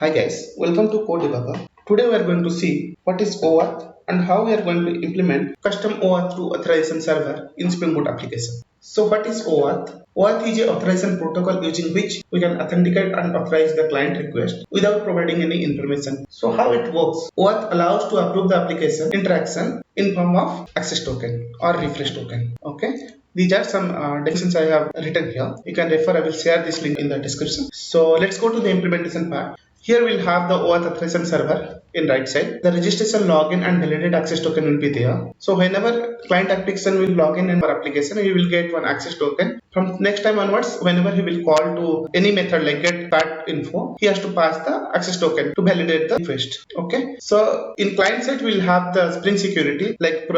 Hi guys, welcome to Code Debugger. Today we are going to see what is OAuth and how we are going to implement custom OAuth2 authorization server in Spring Boot application. So what is OAuth? OAuth is a authorization protocol using which we can authenticate and authorize the client request without providing any information. So how it works? OAuth allows to approve the application interaction in form of access token or refresh token. Okay. These are some definitions I have written here. You can refer, I will share this link in the description. So let's go to the implementation part. Here we'll have the OAuth authorization server in right side. The registration, login and validated access token will be there. So whenever client application will log in our application, he will get one access token. From next time onwards, whenever he will call to any method like get card info, he has to pass the access token to validate the request. Okay. So in client side, we'll have the Spring security like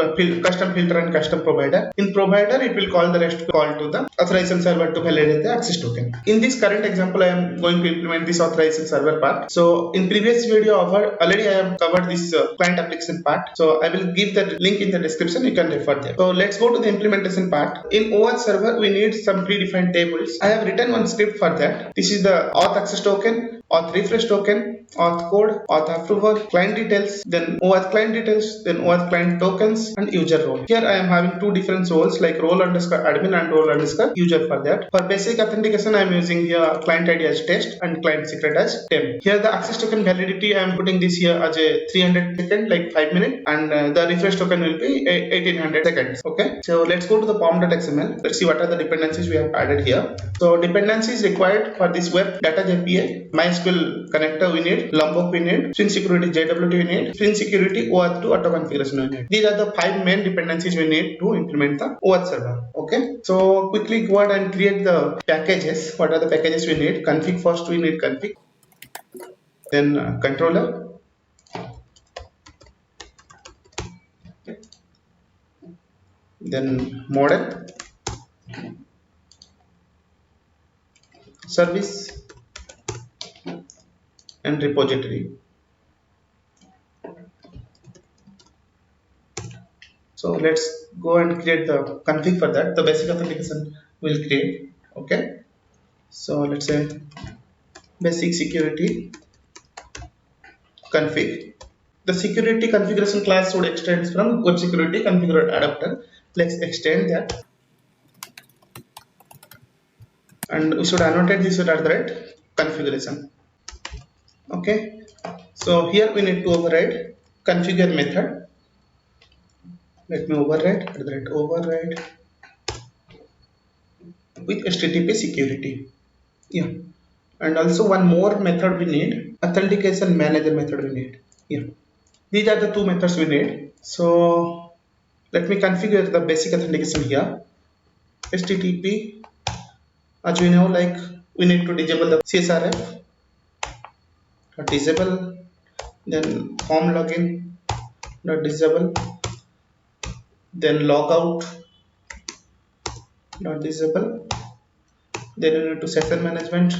custom filter and custom provider. In provider, it will call the rest call to the authorization server to validate the access token. In this current example, I am going to implement this authorization server part. So in previous video already I have covered this client application part. So I will give the link in the description. You can refer there. So let's go to the implementation part. In OAuth server, we need some predefined tables. I have written one script for that. This is the auth access token, auth refresh token, auth code, auth approval, client details, then OAuth client details, then OAuth client tokens and user role. Here I am having two different roles like role underscore admin and role underscore user for that. For basic authentication, I am using here client ID as test and client secret as temp. Here the access token validity, I am putting this here as a 300 second, like 5 minutes, and the refresh token will be 1800 seconds. Okay. So let's go to the pom.xml. Let's see what are the dependencies we have added here. So dependencies required for this web data API, MySQL connector we need, Lombok we need, Spring security JWT we need, Spring security OAuth2 auto configuration we need. These are the 5 main dependencies we need to implement the OAuth server. Okay. So quickly go ahead and create the packages. What are the packages we need? Config first, we need config, then controller, then model, service and repository. So let's go and create the config for that. The basic authentication will create. Okay. So let's say basic security config. The security configuration class would extend from web security configure adapter. Let's extend that, and we should annotate this at the right configuration. Okay. So here we need to override configure method. Let me override at the right override with HTTP security. Yeah. And also one more method we need, authentication manager method we need. Yeah. These are the two methods we need. So let me configure the basic authentication here. HTTP, as we know, like we need to disable the CSRF, disable, then form login, not disable, then logout, not disable, then you need to session management,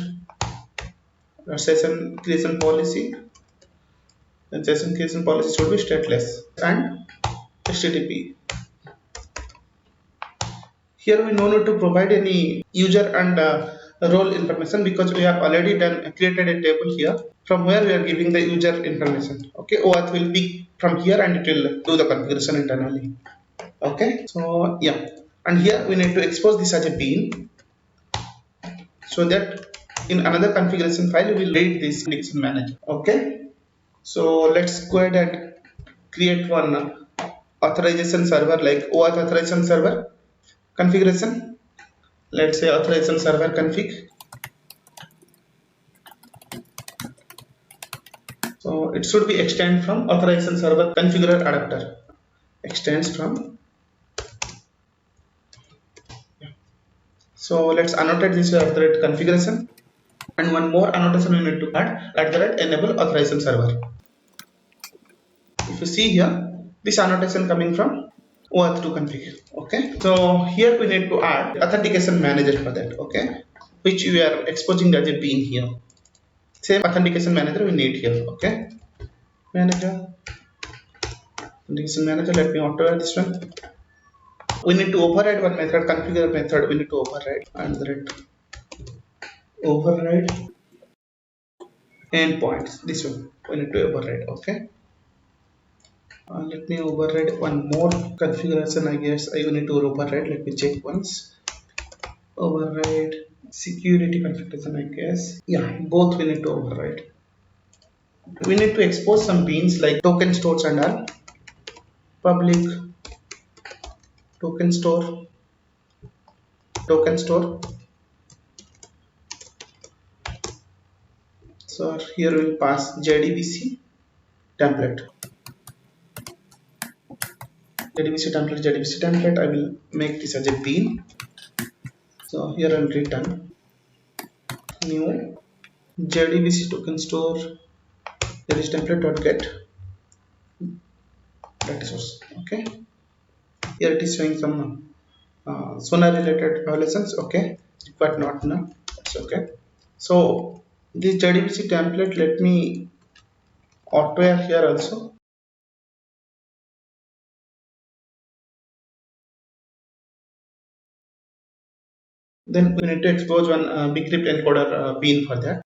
session creation policy, and session creation policy should be stateless, and HTTP. Here we no need to provide any user and role information because we have already created a table here from where we are giving the user information. Okay, OAuth will pick from here and it will do the configuration internally. Okay, so yeah, and here we need to expose this as a bean so that in another configuration file we will read this Authentication Manager. Okay, so let's go ahead and create one authorization server like OAuth authorization server configuration. Let's say authorization server config. So it should be extend from authorization server configurer adapter. Extends from. Yeah. So let's annotate this at the right configuration. And one more annotation we need to add at the right enable authorization server. If you see here, this annotation coming from OAuth2 config. Okay. So here we need to add authentication manager for that. Okay. Which we are exposing as a bean here. Same authentication manager we need here. Okay. Manager. Authentication manager. Let me auto add this one. We need to override one method, configure method. We need to override and the override endpoints. This one we need to override. Okay. Let me override one more configuration. I guess I will need to override. Let me check once. Override security configuration. I guess. Yeah, both we need to override. We need to expose some beans like token stores and all. Public token store, token store. So here we will pass JDBC template. JDBC template. I will make this as a bean. So here I'll return new JDBC token store. There is template dot get data source. Okay. Here it is showing some Sona related violations. Okay, but not now. That's okay. So this JDBC template, let me auto here also. Then we need to expose one bcrypt encoder bean for that.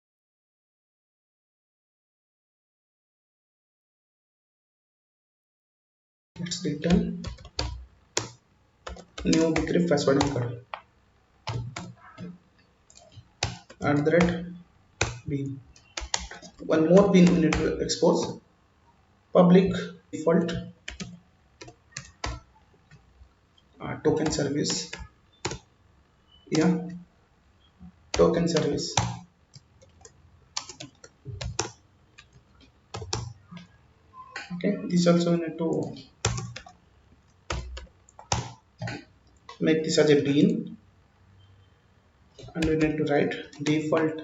Let's return new bcrypt password encoder. Add the red bean. One more bean we need to expose. Public default token service. Yeah, token service. Okay, this also we need to make this as a bean, and we need to write default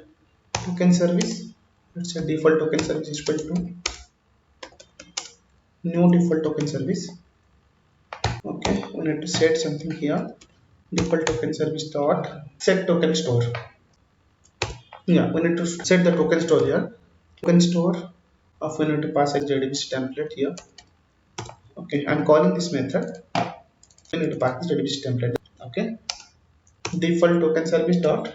token service. Let's say default token service is equal to new default token service. Okay, we need to set something here. Default token service dot set token store. Yeah, we need to set the token store here. Token store of we need to pass a JDBC template here. Okay, I'm calling this method. We need to pass the JDBC template. Okay, default token service dot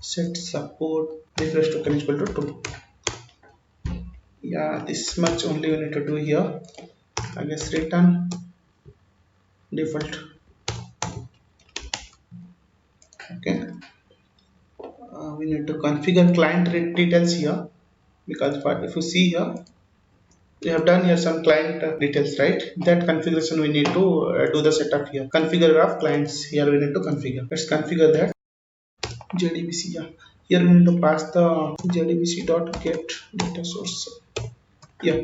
set support refresh token is equal to 2. Yeah, this much only we need to do here. I guess return default. Okay, we need to configure client details here, because if you see here we have done here some client details, right? That configuration we need to do the setup here. Configure of clients here we need to configure. Let's configure that. JDBC. Yeah, here we need to pass the JDBC dot get data source. Yeah,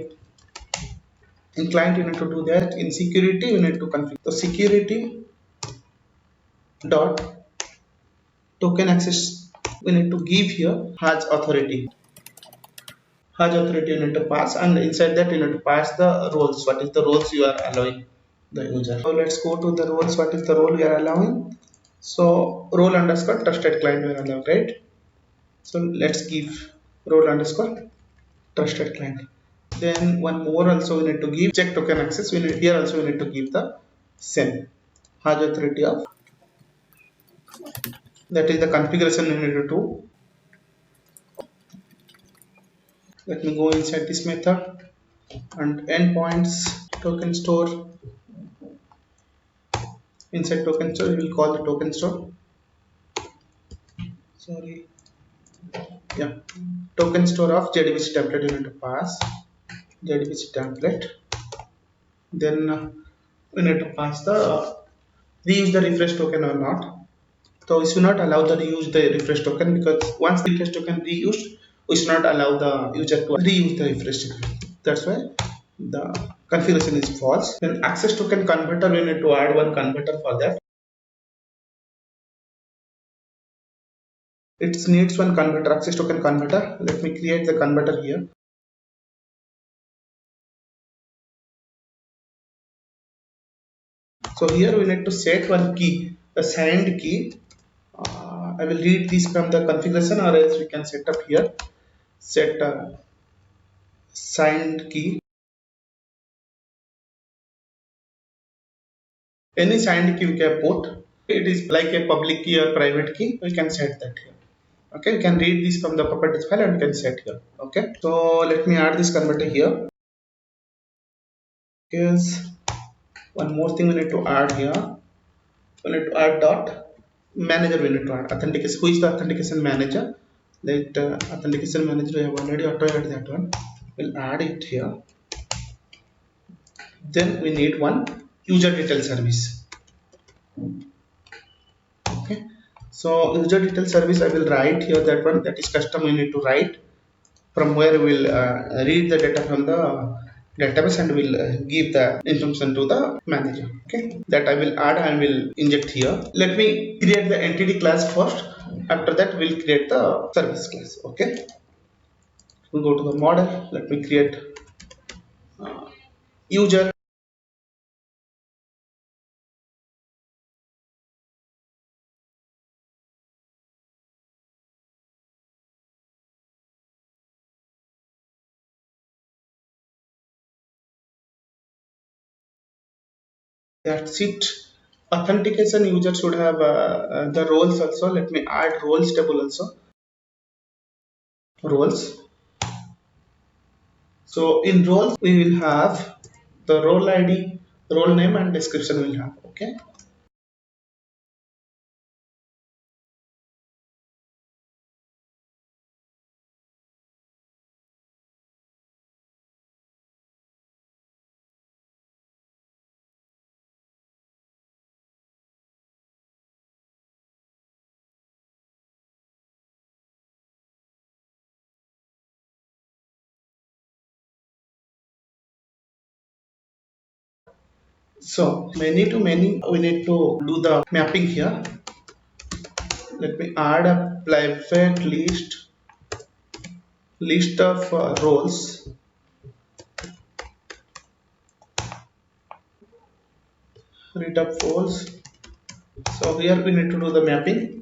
in client you need to do that. In security you need to configure the security dot token access. We need to give here has authority. Has authority you need to pass, and inside that you need to pass the roles. What is the roles you are allowing the user? So let's go to the roles. What is the role we are allowing? So role underscore trusted client we are allowing, right? So let's give role underscore trusted client. Then one more also we need to give check token access. We need here also we need to give the same has authority of. That is the configuration we need to do. Let me go inside this method and endpoints token store. Inside token store we will call the token store. Sorry. Yeah. Token store of JDBC template you need to pass. JDBC template. Then we need to pass the reuse the refresh token or not. So we should not allow the reuse the refresh token, because once the refresh token reused, we should not allow the user to reuse the refresh token. That's why the configuration is false. Then access token converter, we need to add one converter for that. It needs one converter, access token converter. Let me create the converter here. So here we need to set one key, the signed key. I will read this from the configuration, or else we can set up here. Set signed key. Any signed key we can put. It is like a public key or private key. We can set that here. Okay, you can read this from the properties file and you can set here. Okay, so let me add this converter here. Yes, one more thing we need to add here. We need to add dot manager. We need to add authentication. Who is the authentication manager? Let authentication manager, we have already auto added that one. We'll add it here. Then we need one user detail service. Okay, so user detail service, I will write here that one, that is custom. We need to write from where we will read the data from the database and will give the information to the manager. Okay, that I will add and will inject here. Let me create the entity class first. After that we'll create the service class. Okay, we'll go to the model. Let me create user. That's it. Authentication user should have the roles also. Let me add roles table also. Roles. So in roles we will have the role ID, role name and description will have. Okay. So many to many, we need to do the mapping here. Let me add a private list of roles. Read up roles. So here we need to do the mapping.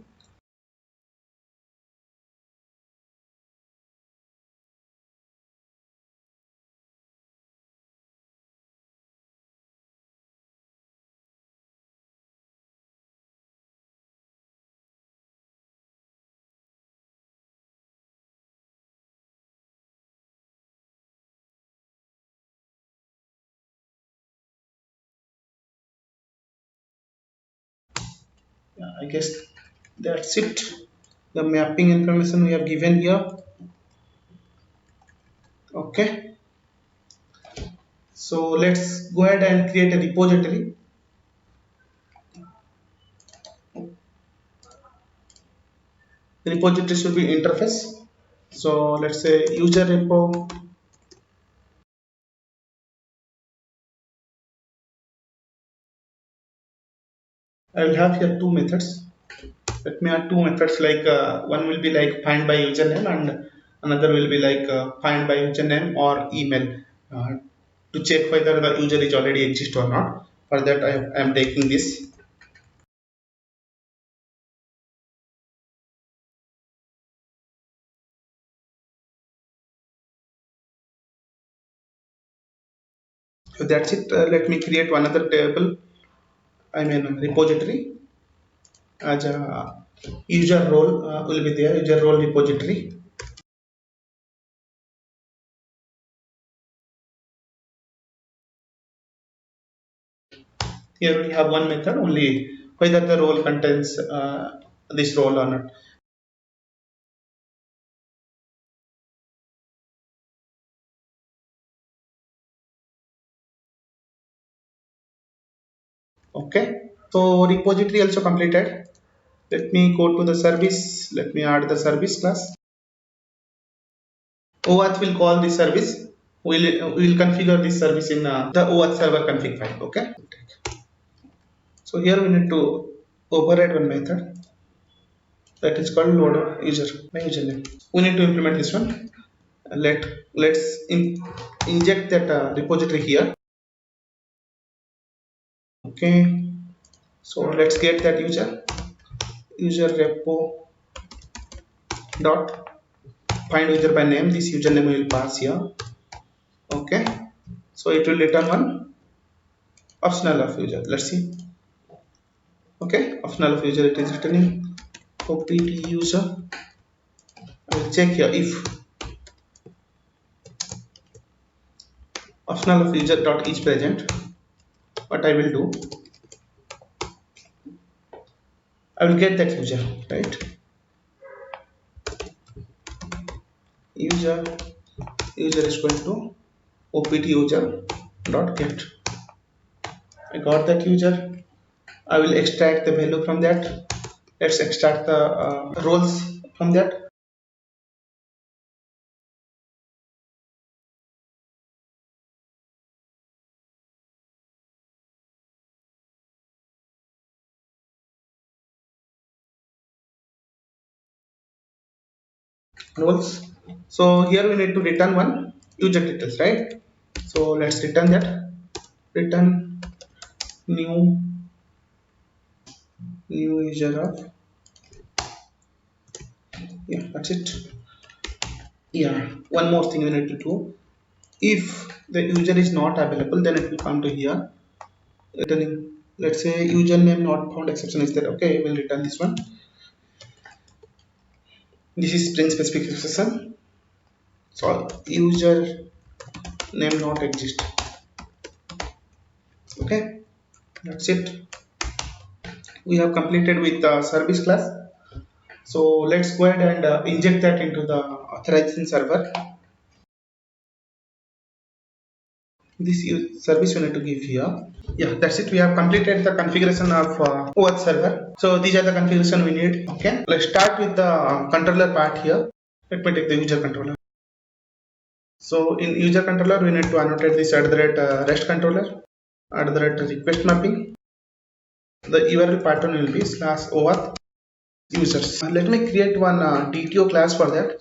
Yeah, I guess that's it. The mapping information we have given here. Okay. So let's go ahead and create a repository. The repository should be interface. So let's say user repo. I will have here two methods. Let me add two methods, like one will be like find by username and another will be like find by username or email, uh, to check whether the user is already exist or not. For that I am taking this. So that's it. Let me create one other table, I mean repository, as a user role will be there, user role repository. Here we have one method only, whether the role contains this role or not. Okay, so repository also completed. Let me go to the service. Let me add the service class. OAuth will call this service. We'll configure this service in the OAuth server config file. Okay. So here we need to override one method that is called load user by username. We need to implement this one. Let's inject that repository here. Okay. So let's get that user repo dot find user by name. This username we will pass here. Okay. So it will return one optional of user. Let's see. Okay, optional of user, it is returning opt user. I will check here if optional of user dot is present. What I will do, I will get that user, right? User is equal to opt user dot get. I got that user. I will extract the value from that. Let's extract the roles from that. Roles. So here we need to return one user details, right? So let's return that. Return new user of, yeah, that's it. Yeah, one more thing we need to do. If the user is not available, then it will come to here. Returning, let's say username not found exception is there. Okay, we'll return this one. This is string specific exception. So user name not exist. Okay, that's it. We have completed with the service class. So let's go ahead and inject that into the authorization server. This service we need to give here. Yeah, that's it. We have completed the configuration of OAuth server. So these are the configuration we need. Okay, let's start with the controller part here. Let me take the user controller. So in user controller, we need to annotate this @rest controller, @request mapping. The URL pattern will be /OAuth users. Let me create one DTO class for that.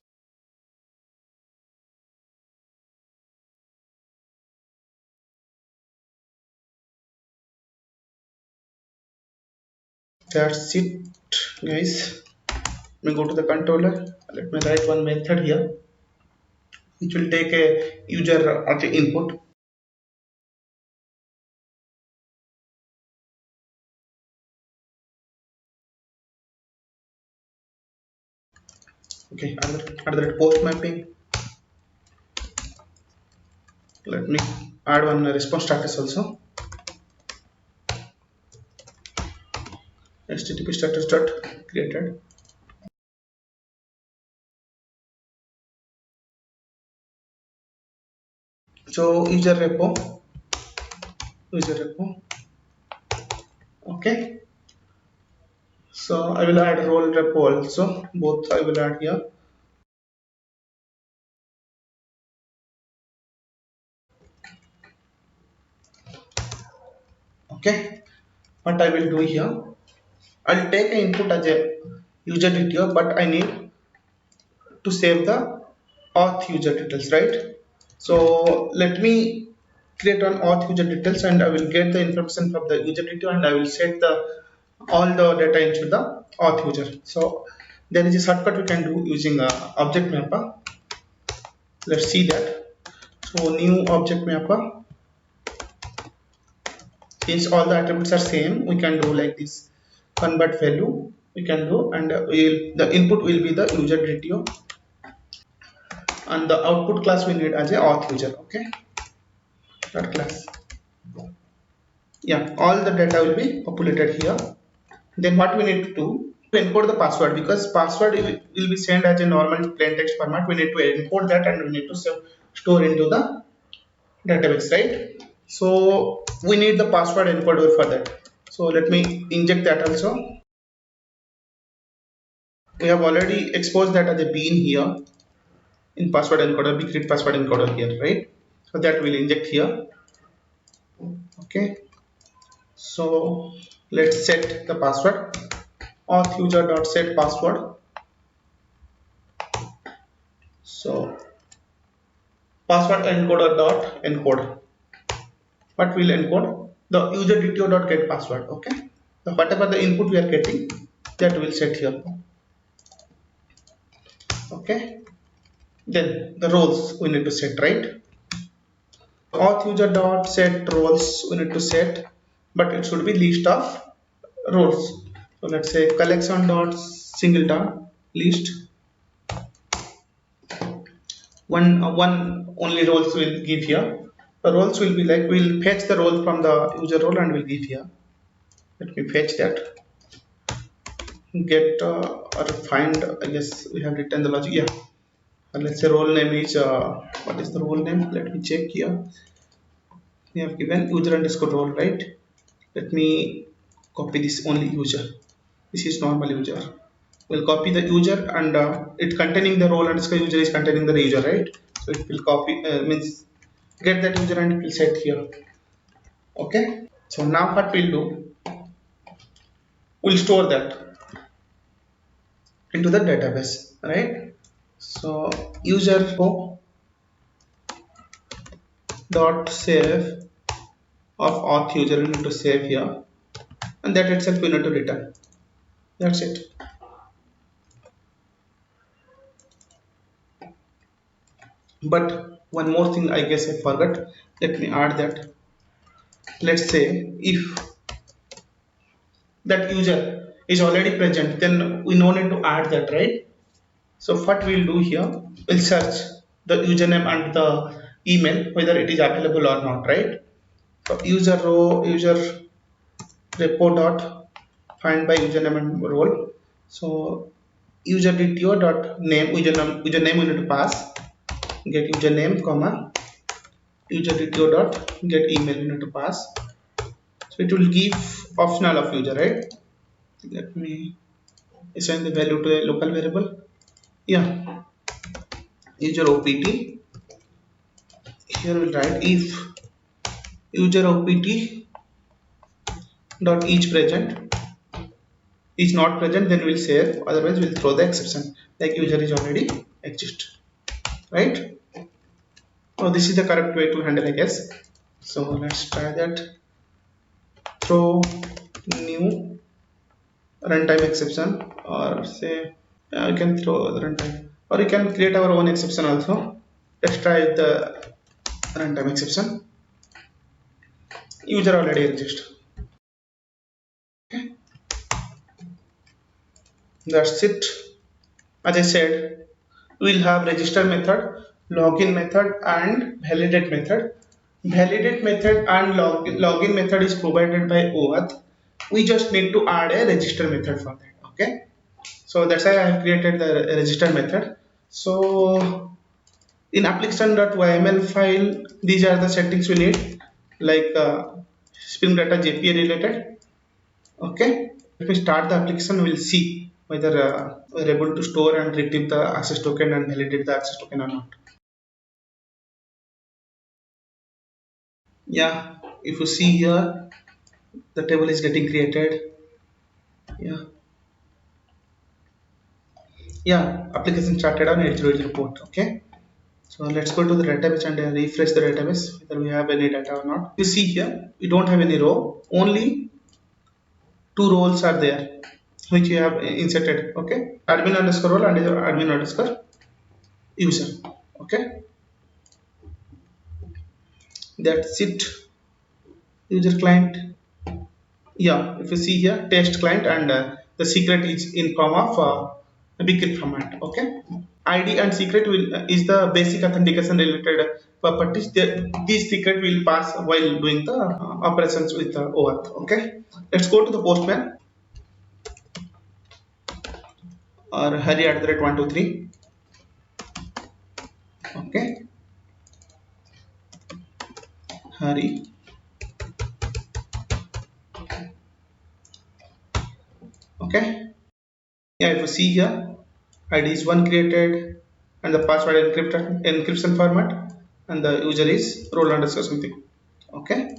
That's it, guys. Let me go to the controller. Let me write one method here, which will take a user as the input. Okay, @post mapping. Let me add one response status also. HTTP status dot created. So user repo. Okay. So I will add role repo also. Both I will add here. Okay. What I will do here, I'll take an input as a user detail, but I need to save the auth user details, right? So let me create an auth user details, and I will get the information from the user detail, and I will set the all the data into the auth user. So there is a shortcut we can do using object mapper. Let's see that. So new object mapper. Since all the attributes are same, we can do like this. Convert value we can do, and the input will be the user detail, and the output class we need as a auth user. Okay, that class. Yeah, all the data will be populated here. Then what we need to do to encode the password, because password will be sent as a normal plain text format. We need to encode that, and we need to store into the database, right? So we need the password encoder for that. So let me inject that also. We have already exposed that as a bean here in password encoder, we create password encoder here, right? So that will inject here. Okay, so let's set the password. Auth user dot set password. So password encoder dot encode. What will encode? The user detail dot get password. Okay, so whatever the input we are getting, that will set here. Okay, then the roles we need to set, right? Auth user dot set roles we need to set, but it should be list of roles. So let's say collection dot singleton list. one only roles will give here. The roles will be like, we'll fetch the role from the user role and we'll give here. Let me fetch that. Get or find, I guess we have written the logic. Yeah, let's say role name is what is the role name? Let me check here. We have given user underscore role, right? Let me copy this only user. This is normal user. We'll copy the user, and it containing the role underscore user is containing the user, right? So it will copy, means get that user and it will set here. Okay. So now what we'll do, we'll store that into the database, right? So user dot save of auth user, we need to save here, and that itself we need to return. That's it. But one more thing, I guess I forgot. Let me add that. Let's say if that user is already present, then we no need to add that, right? So what we'll do here, we'll search the username and the email whether it is available or not, right? So user row, user repo dot find by username and role. So user dto dot name, username we need to pass, get username comma user dto dot get email we need to pass. So it will give optional of user, right? Let me assign the value to a local variable. Yeah, user opt. Here we'll write if user opt dot each present is not present, then we'll save, otherwise we'll throw the exception like user is already exist, right? Oh, this is the correct way to handle, I guess. So let's try that. Throw new runtime exception, or say, yeah, you can throw the runtime, or you can create our own exception also. Let's try the runtime exception. User already exists. Okay, that's it. As I said, we'll have register method, login method, and validate method. Validate method and login method is provided by OAuth. We just need to add a register method for that. Okay, so that's why I have created the register method. So in application.yml file, these are the settings we need, like Spring Data JPA related. Okay, let me start the application. We'll see whether we're able to store and retrieve the access token and validate the access token or not. Yeah, if you see here, the table is getting created. Yeah, yeah, application started on H0 report. Okay, so let's go to the database and refresh the database whether we have any data or not. You see here, we don't have any row, only two roles are there which you have inserted. Okay, admin underscore role and admin underscore user. Okay, that's it. User client. Yeah, if you see here, test client, and the secret is in form of bigger format. Okay, id and secret will is the basic authentication related properties that this secret will pass while doing the operations with OAuth. Okay, let's go to the postman, or Hari @ 123. Okay, Hari. Okay, yeah, if you see here, id is one created and the password encryption format, and the user is role underscore something. Okay,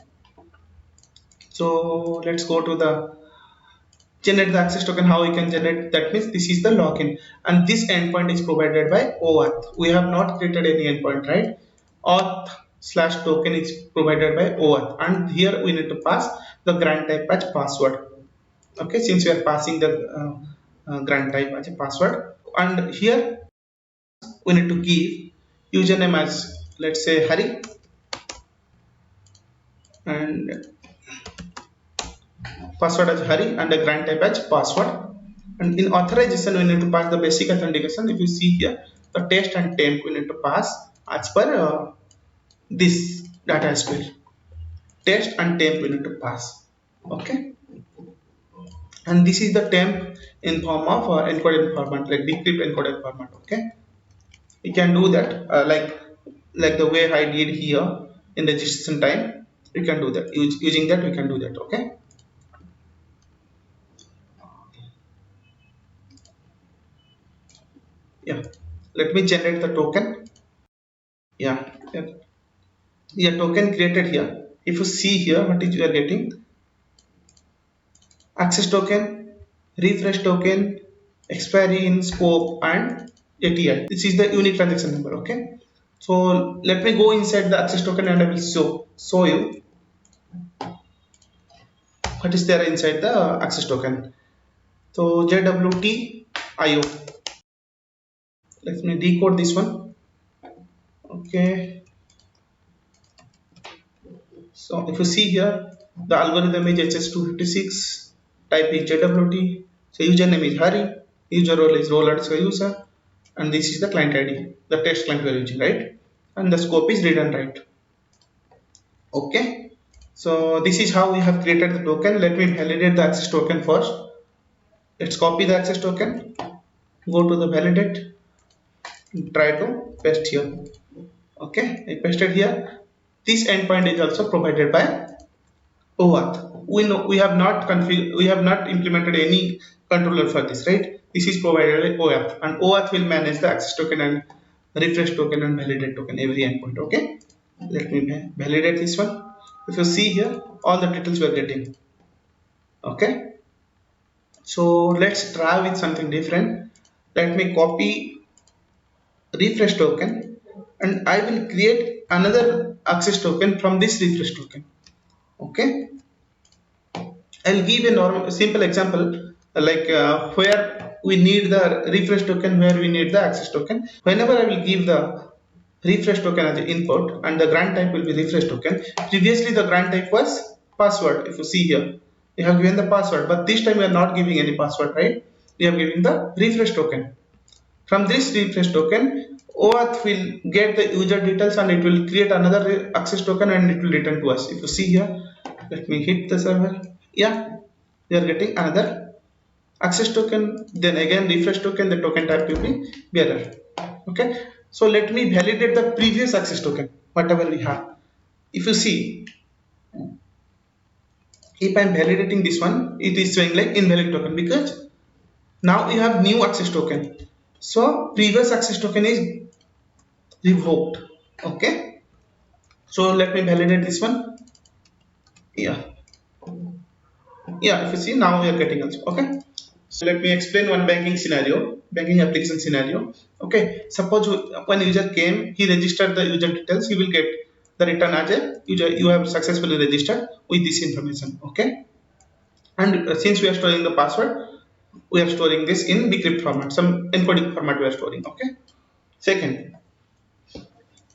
so let's go to the generate the access token. How we can generate that? Means this is the login, and this endpoint is provided by OAuth. We have not created any endpoint, right? Auth slash token is provided by OAuth, and here we need to pass the grant type as password. Okay, since we are passing the grant type as a password, and here we need to give username as, let's say, Hari, and password as Hari, and a grant type as password. And in authorization, we need to pass the basic authentication. If you see here, the test and temp we need to pass as per this data as well. Test and temp we need to pass. Okay, and this is the temp in form of encoded format, like decrypt encoded format. Okay, you can do that like the way I did here in registration time. You can do that using that. We can do that. Okay. Yeah, let me generate the token. Yeah, yeah, yeah, token created here. If you see here, what is you are getting: access token, refresh token, expiry in scope, and ATI. This is the unique transaction number. Okay. So let me go inside the access token and I will show you what is there inside the access token. So JWT IO. Let me decode this one. Okay. So if you see here, the algorithm is HS256, type is JWT, so username is Hari, user role is role_user, and this is the client ID, the test client we are using, right? And the scope is read and write. Okay. So this is how we have created the token. Let me validate the access token first. Let's copy the access token, go to the validate, try to paste here. Okay, I pasted here. This endpoint is also provided by OAuth. We know we have not implemented any controller for this, right? This is provided by OAuth, and OAuth will manage the access token and refresh token and validate token every endpoint. Okay, let me validate this one. If you see here, all the details we are getting. Okay, so let's try with something different. Let me copy refresh token, and I will create another access token from this refresh token. Okay, I'll give a normal simple example where we need the refresh token, where we need the access token. Whenever I will give the refresh token as the input and the grant type will be refresh token. Previously the grant type was password. If you see here, we have given the password, but this time we are not giving any password, right? We are giving the refresh token. From this refresh token, OAuth will get the user details and it will create another access token and it will return to us. If you see here, let me hit the server. Yeah, we are getting another access token. Then again refresh token, the token type will be bearer. Okay, so let me validate the previous access token, whatever we have. If you see, if I am validating this one, it is showing like invalid token because now we have new access token. So previous access token is revoked. Okay, so let me validate this one. Yeah, yeah, if you see, now we are getting also. Okay, so let me explain one banking application scenario. Okay, suppose when user came, he registered the user details, he will get the return as a user you have successfully registered with this information. Okay, and since we are storing the password, we are storing this in decrypt format, some encoding format we are storing. Okay, second,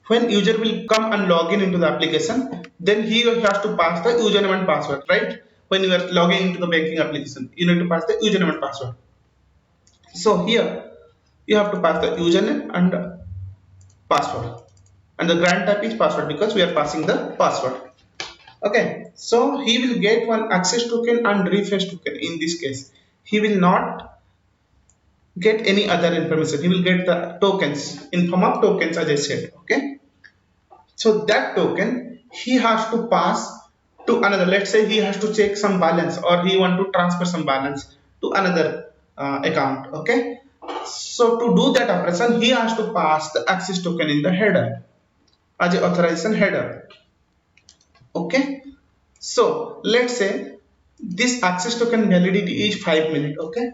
when user will come and log in into the application, then he has to pass the username and password, right? When you are logging into the banking application, you need to pass the username and password. So here you have to pass the username and password, and the grant type is password because we are passing the password. Okay, so he will get one access token and refresh token. In this case, he will not get any other information. He will get the tokens in form of tokens, as I said. Okay, so that token he has to pass to another. Let's say he has to check some balance or he want to transfer some balance to another account. Okay, so to do that operation, he has to pass the access token in the header as a authorization header. Okay, so let's say this access token validity is 5 minutes. Okay,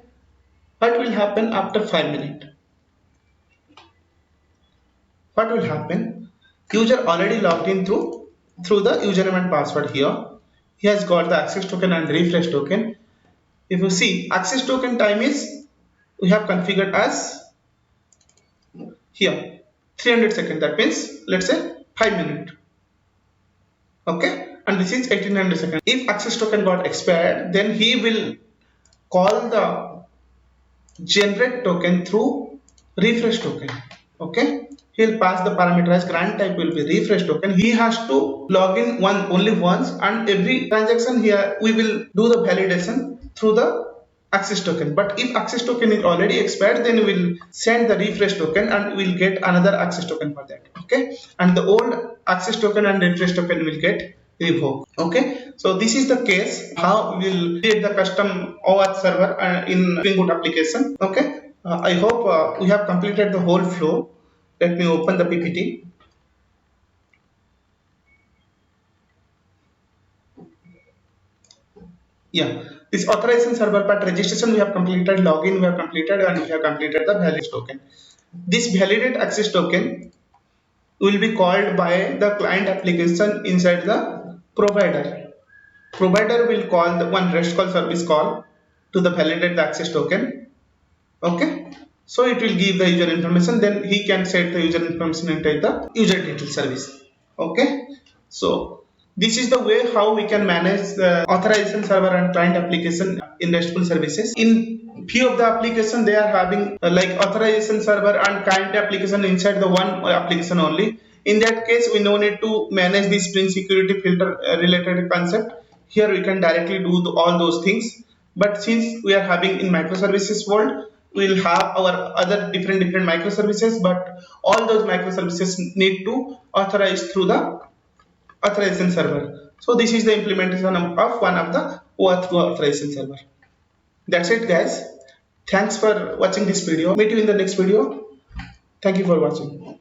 what will happen after 5 minutes? What will happen? User already logged in through the username and password here. He has got the access token and refresh token. If you see, access token time is we have configured as here 300 seconds. That means let's say 5 minutes. Okay, and this is 1800 seconds. If access token got expired, then he will call the generate token through refresh token. Okay, he'll pass the parameterized grant type will be refresh token. He has to log in only once, and every transaction here we will do the validation through the access token. But if access token is already expired, then we will send the refresh token and we'll get another access token for that. Okay, and the old access token and refresh token will get revoked. Okay, so this is the case how we will create the custom OAuth server in Spring Boot application. Okay, I hope we have completed the whole flow. Let me open the PPT. Yeah, this authorization server part registration we have completed, login we have completed, and we have completed the validate token. This validate access token will be called by the client application inside the provider. Provider will call the one REST call service call to the validate the access token. Okay, so it will give the user information, then he can set the user information into the user detail service. Okay, so this is the way how we can manage the authorization server and client application in RESTful services. In few of the application they are having like authorization server and client application inside the one application only. In that case we no need to manage the Spring security filter related concept. Here we can directly do all those things. But since we are having in microservices world, we will have our other different microservices, but all those microservices need to authorize through the authorization server. So this is the implementation of one of the OAuth2 authorization server. That's it, guys. Thanks for watching this video. Meet you in the next video. Thank you for watching.